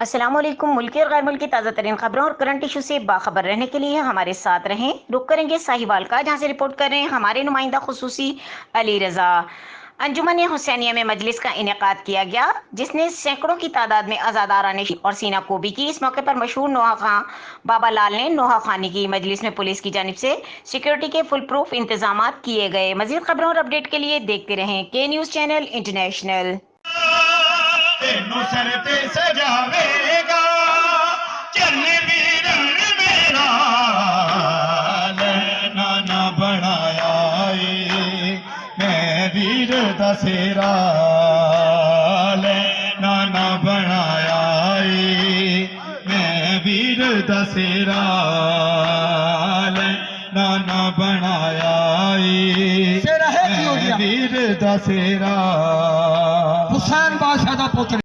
अस्सलाम वालेकुम। मुल्की और गैर मुल्की ताज़ा तरीन खबरों और करंट इशू से बाखबर रहने के लिए हमारे साथ रहें। रुक करेंगे साहिवाल का, जहां से रिपोर्ट कर रहे हैं हमारे नुमाइंदा खुसूसी अली रजा। अंजुमन हुसैनिया में मजलिस का इनेकाद किया गया, जिसने सैकड़ों की तादाद में आज़ादारा ने और सीना कोबी की। इस मौके पर मशहूर नोहा खां बाबा लाल ने नोहा खानी की। मजलिस में पुलिस की जानिब से सिक्योरिटी के फुल प्रूफ इंतजाम किए गए। मजीद खबरों और अपडेट के लिए देखते रहें के न्यूज़ चैनल इंटरनेशनल। तेनू सर ते सजावेगा चरण वीरन मेरा लैना ना बनाया मैं वीर दसेरा लैना ना बनाया मैं वीर दसेरा लैना ना बनाया मैं वीर दसेरा हुसैन बादशाह दा पुत्र।